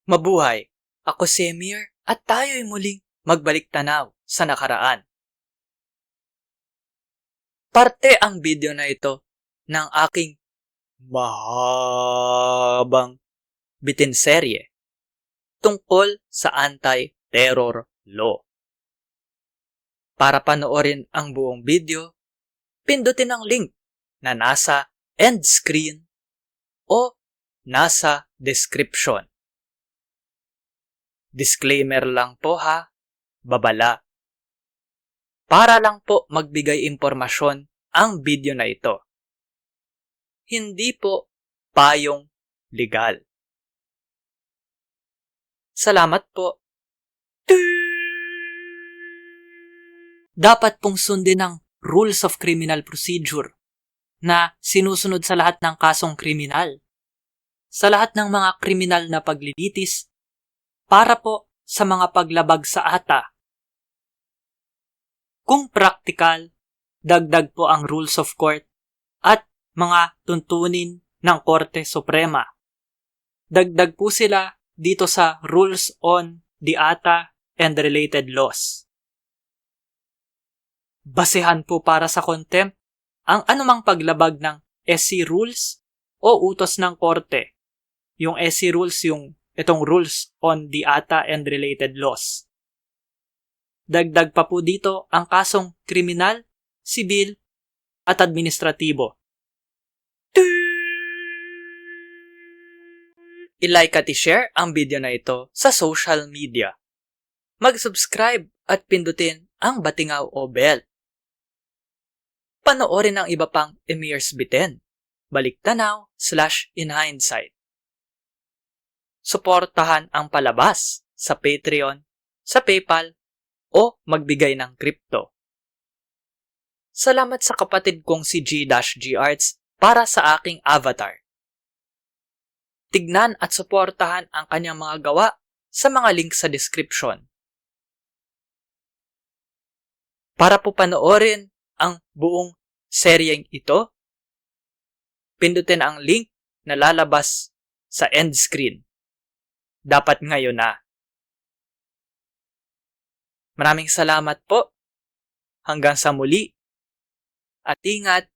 Mabuhay! Ako si Emir at tayo'y muling magbalik tanaw sa nakaraan. Parte ang video na ito ng aking mahabang bitinserye tungkol sa anti-terror law. Para panoorin ang buong video, pindutin ang link na nasa end screen o nasa description. Disclaimer lang po ha, babala. Para lang po magbigay impormasyon ang video na ito. Hindi po payong legal. Salamat po. Dapat pong sundin ang Rules of Criminal Procedure na sinusunod sa lahat ng kasong kriminal, sa lahat ng mga kriminal na paglilitis, para po sa mga paglabag sa ata. Kung praktikal, dagdag po ang Rules of Court at mga tuntunin ng Korte Suprema. Dagdag po sila dito sa Rules on the ATA and Related Laws. Basehan po para sa contempt ang anumang paglabag ng SC Rules o utos ng Korte. Yung SC Rules, itong Rules on the ATA and Related Laws. Dagdag pa po dito ang kasong kriminal, sibil, at administratibo. I-like at i-share ang video na ito sa social media. Mag-subscribe at pindutin ang batingaw o bell. Panoorin ang iba pang Emir's Bitin, Baliktanaw/In Hindsight. Suportahan ang palabas sa Patreon, sa PayPal, o magbigay ng crypto. Salamat sa kapatid kong si G-G Arts para sa aking avatar. Tignan at suportahan ang kanyang mga gawa sa mga link sa description. Para po panoorin ang buong seryeng ito, pindutin ang link na lalabas sa end screen. Dapat ngayon na. Maraming salamat po. Hanggang sa muli. At ingat.